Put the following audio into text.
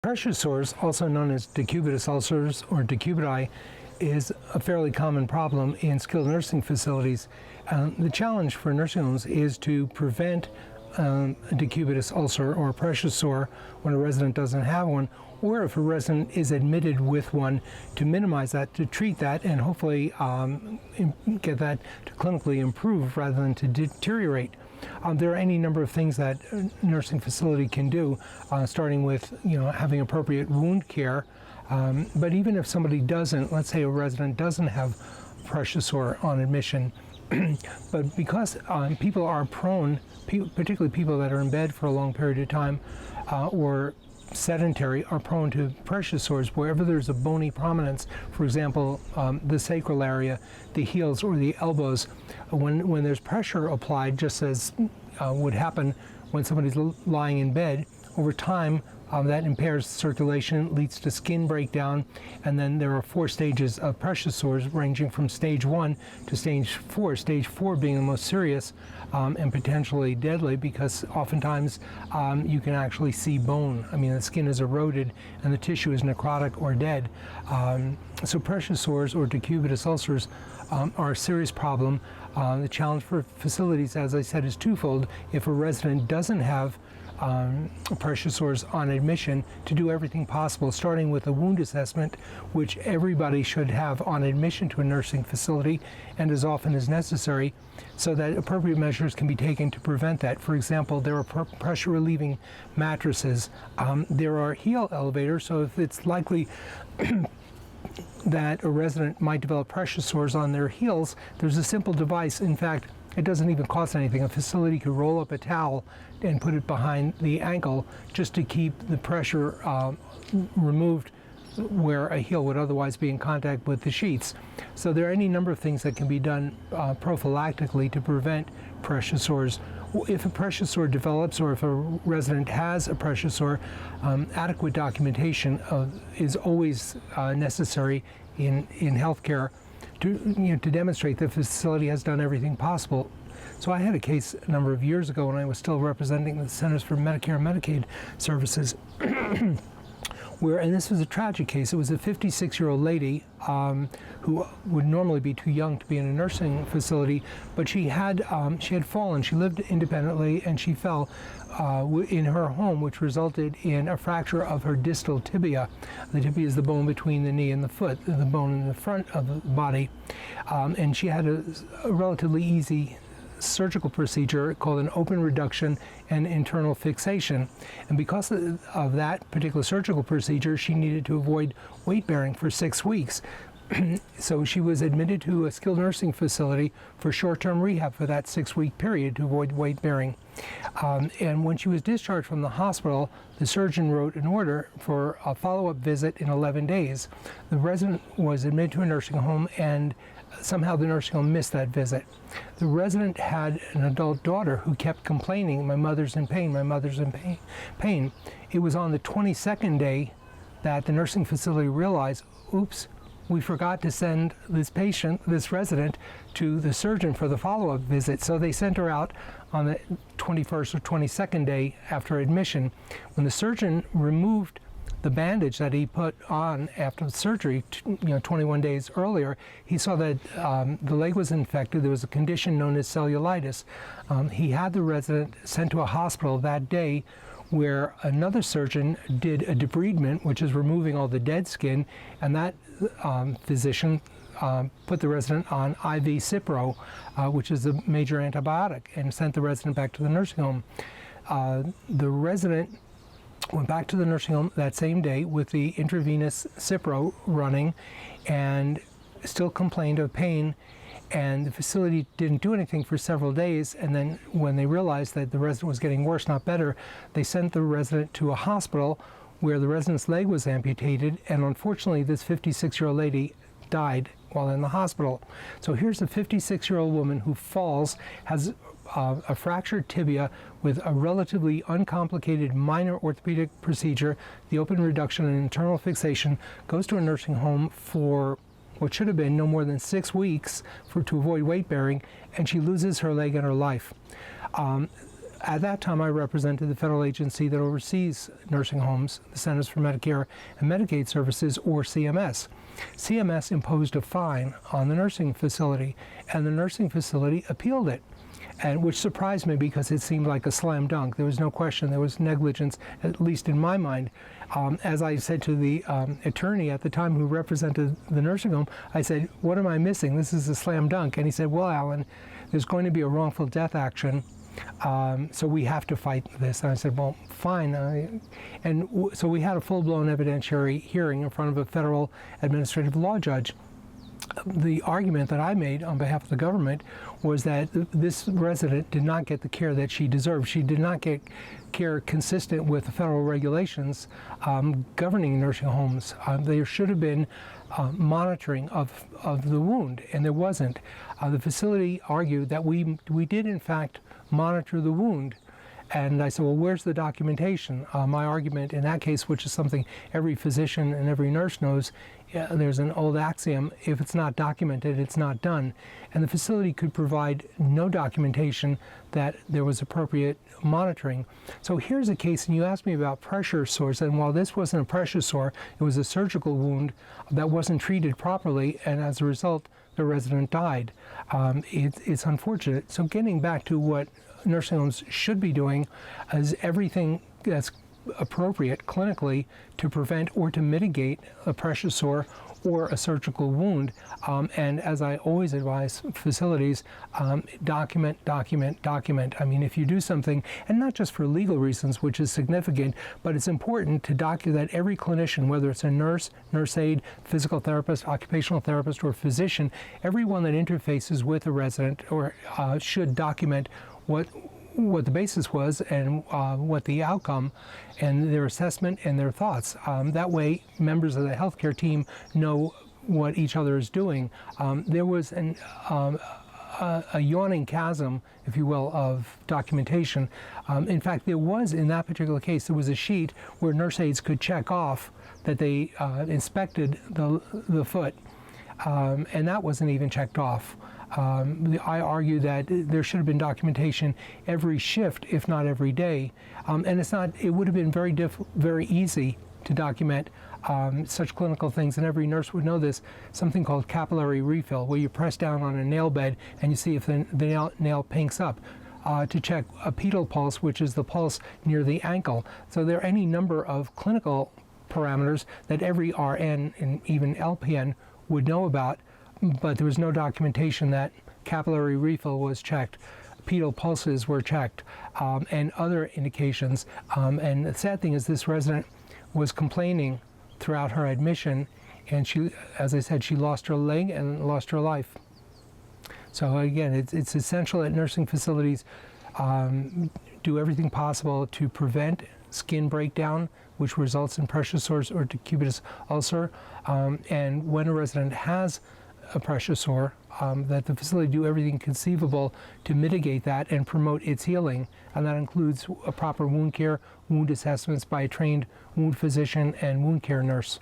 Pressure sores, also known as decubitus ulcers or decubiti, is a fairly common problem in skilled nursing facilities. The challenge for nursing homes is to prevent a decubitus ulcer or a pressure sore when a resident doesn't have one, or if a resident is admitted with one, to minimize that, to treat that, and hopefully get that to clinically improve rather than to deteriorate. There are any number of things that a nursing facility can do, starting with having appropriate wound care. But even if somebody doesn't, let's say a resident doesn't have pressure sore on admission, but because people are prone, particularly people that are in bed for a long period of time or sedentary, are prone to pressure sores wherever there's a bony prominence. For example, the sacral area, the heels, or the elbows. When there's pressure applied, just as would happen when somebody's lying in bed, over time that impairs circulation, leads to skin breakdown, and then there are 4 stages of pressure sores ranging from stage 1 to stage 4, stage 4 being the most serious and potentially deadly, because oftentimes you can actually see bone. I mean, the skin is eroded and the tissue is necrotic or dead. So pressure sores or decubitus ulcers are a serious problem. The challenge for facilities, as I said, is twofold. If a resident doesn't have pressure sores on admission, to do everything possible, starting with a wound assessment, which everybody should have on admission to a nursing facility and as often as necessary, so that appropriate measures can be taken to prevent that. For example, there are pressure relieving mattresses. There are heel elevators, so if it's likely that a resident might develop pressure sores on their heels, there's a simple device. In fact, it doesn't even cost anything. A facility could roll up a towel and put it behind the ankle just to keep the pressure removed where a heel would otherwise be in contact with the sheets. So there are any number of things that can be done prophylactically to prevent pressure sores. If a pressure sore develops, or if a resident has a pressure sore, adequate documentation is always necessary in healthcare to demonstrate the facility has done everything possible. So I had a case a number of years ago when I was still representing the Centers for Medicare and Medicaid Services, and this was a tragic case. It was a 56-year-old lady who would normally be too young to be in a nursing facility, but she had fallen. She lived independently, and she fell in her home, which resulted in a fracture of her distal tibia. The tibia is the bone between the knee and the foot, the bone in the front of the body, and she had a relatively easy surgical procedure called an open reduction and internal fixation. And because of that particular surgical procedure, she needed to avoid weight bearing for 6 weeks. So she was admitted to a skilled nursing facility for short-term rehab for that 6-week period to avoid weight bearing. And when she was discharged from the hospital, the surgeon wrote an order for a follow-up visit in 11 days. The resident was admitted to a nursing home, and somehow the nursing home missed that visit. The resident had an adult daughter who kept complaining, "My mother's in pain, my mother's in pain." It was on the 22nd day that the nursing facility realized, oops, we forgot to send this resident, to the surgeon for the follow-up visit. So they sent her out on the 21st or 22nd day after admission. When the surgeon removed the bandage that he put on after the surgery, 21 days earlier, he saw that the leg was infected. There was a condition known as cellulitis. He had the resident sent to a hospital that day, where another surgeon did a debridement, which is removing all the dead skin, and that physician put the resident on IV Cipro, which is a major antibiotic, and sent the resident back to the nursing home. The resident went back to the nursing home that same day with the intravenous Cipro running and still complained of pain, and the facility didn't do anything for several days. And then when they realized that the resident was getting worse, not better, they sent the resident to a hospital where the resident's leg was amputated, and unfortunately this 56-year-old lady died while in the hospital. So here's a 56-year-old woman who falls, has a fractured tibia with a relatively uncomplicated minor orthopedic procedure, the open reduction and internal fixation, goes to a nursing home for what should have been no more than 6 weeks to avoid weight bearing, and she loses her leg and her life. At that time, I represented the federal agency that oversees nursing homes, the Centers for Medicare and Medicaid Services, or CMS. CMS imposed a fine on the nursing facility, and the nursing facility appealed it, and which surprised me because it seemed like a slam dunk. There was no question there was negligence, at least in my mind. As I said to the attorney at the time who represented the nursing home, I said, "What am I missing? This is a slam dunk." And he said, "Well, Alan, there's going to be a wrongful death action, so we have to fight this." And I said, "Well, fine." So we had a full-blown evidentiary hearing in front of a federal administrative law judge. The argument that I made on behalf of the government was that this resident did not get the care that she deserved. She did not get care consistent with the federal regulations governing nursing homes. There should have been monitoring of the wound, and there wasn't. The facility argued that we did in fact monitor the wound. And I said, "Well, where's the documentation?" My argument in that case, which is something every physician and every nurse knows, there's an old axiom: if it's not documented, it's not done. And the facility could provide no documentation that there was appropriate monitoring. So here's a case, and you asked me about pressure sores, and while this wasn't a pressure sore, it was a surgical wound that wasn't treated properly, and as a result, the resident died. It's unfortunate. So getting back to what nursing homes should be doing is everything that's appropriate clinically to prevent or to mitigate a pressure sore or a surgical wound. And as I always advise facilities, document, document, document. I mean, if you do something, and not just for legal reasons, which is significant, but it's important to document that every clinician, whether it's a nurse, nurse aide, physical therapist, occupational therapist, or physician, everyone that interfaces with a resident or should document what the basis was and what the outcome and their assessment and their thoughts. That way, members of the healthcare team know what each other is doing. There was a yawning chasm, if you will, of documentation. In fact, there was, in that particular case, there was a sheet where nurse aides could check off that they inspected the foot, and that wasn't even checked off. I argue that there should have been documentation every shift, if not every day, and it would have been very easy to document such clinical things, and every nurse would know this, something called capillary refill, where you press down on a nail bed and you see if the nail pinks up. To check a pedal pulse, which is the pulse near the ankle. So there are any number of clinical parameters that every RN and even LPN would know about, but there was no documentation that capillary refill was checked, pedal pulses were checked, and other indications. And the sad thing is this resident was complaining throughout her admission, and she, as I said, she lost her leg and lost her life. So again, it's essential that nursing facilities do everything possible to prevent skin breakdown, which results in pressure sores or decubitus ulcer. And when a resident has a pressure sore, that the facility do everything conceivable to mitigate that and promote its healing. And that includes a proper wound care, wound assessments by a trained wound physician and wound care nurse.